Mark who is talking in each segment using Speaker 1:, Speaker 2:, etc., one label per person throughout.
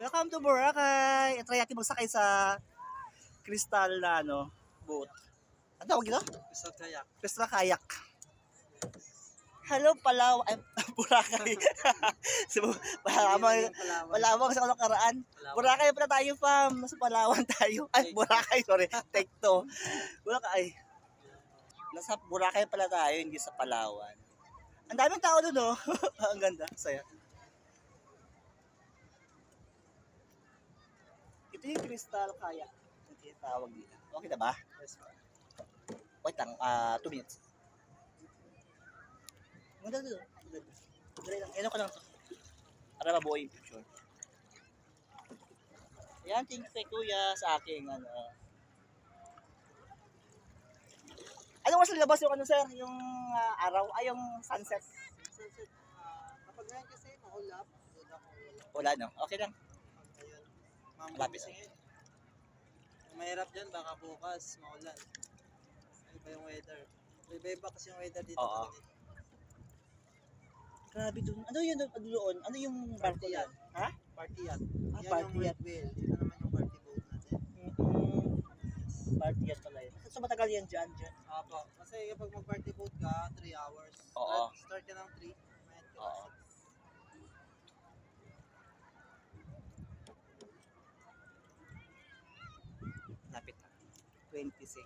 Speaker 1: Welcome to Boracay! Try natin magsakay sa crystal na boat. Ano tawag ito?
Speaker 2: Crystal kayak.
Speaker 1: Crystal kayak. Hello, Palawan. Ay, Boracay. So, Palawan sa karaan. Boracay pala tayo, fam. Nasa Palawan tayo. Ay, Boracay, sorry. Take two. Boracay. Nasa Boracay pala tayo, hindi sa Palawan. Ang daming tao doon, no? Ang ganda. Saya. Ito yung crystal kayak. Ang tinatawag dito. Okay na ba?
Speaker 2: Yes, ma'am.
Speaker 1: Wait lang, 2 minutes. Ganda doon. Dali lang. Ano ko lang to. Para mabuo yung picture. Yan, thank you kay Kuya sa aking Anong oras labas yung sir? Yung araw? Ay, yung sunset?
Speaker 2: Sunset. Kapag ngayon kasi maulap, wala ko wala.
Speaker 1: Wala, no? Okay lang.
Speaker 2: Ayun. Mambo
Speaker 1: Malapit
Speaker 2: kasi ngayon. Ang mahirap dyan, baka bukas, maulan. Iba yung weather. Iba kasi yung weather dito.
Speaker 1: Oo. Grabe doon. Ano yun doon? Ano yung barko
Speaker 2: Party
Speaker 1: yan?
Speaker 2: yacht.
Speaker 1: Ha?
Speaker 2: Party yacht.
Speaker 1: Ah,
Speaker 2: Yan
Speaker 1: party
Speaker 2: yung
Speaker 1: yacht.
Speaker 2: red whale. Ito naman yung party boat natin.
Speaker 1: Party yacht pala yun. So matagal yan dyan.
Speaker 2: Apo. Kasi kapag mag-party boat ka, 3 hours.
Speaker 1: Oo.
Speaker 2: Start ka ng 3.
Speaker 1: Oo. Lapit na. 26.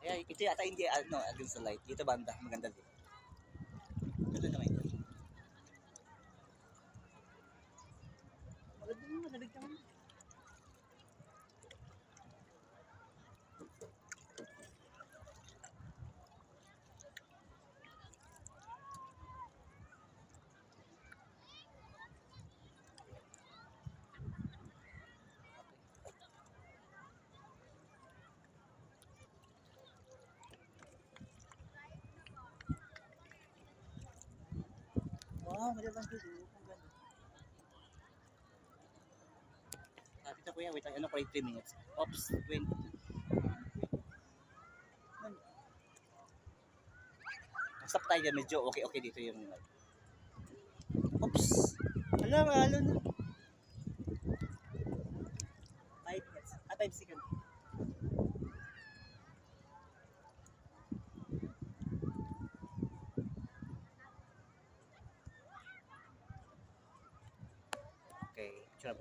Speaker 1: Ayan, ito yata hindi, against the light. Dito banda, maganda din. Ito naman ito. Maganda naman, malamig naman. Wow, magandang view. Ang ganda. Lapit na kuya, wait lang, 3 minutes. Oops, 20. Stop tayo dyan, medyo okay dito yung oops. Alam na. 5 minutes. 5 seconds. Okay, sure.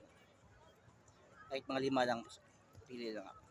Speaker 1: Kahit mga 5 lang, pili lang ako.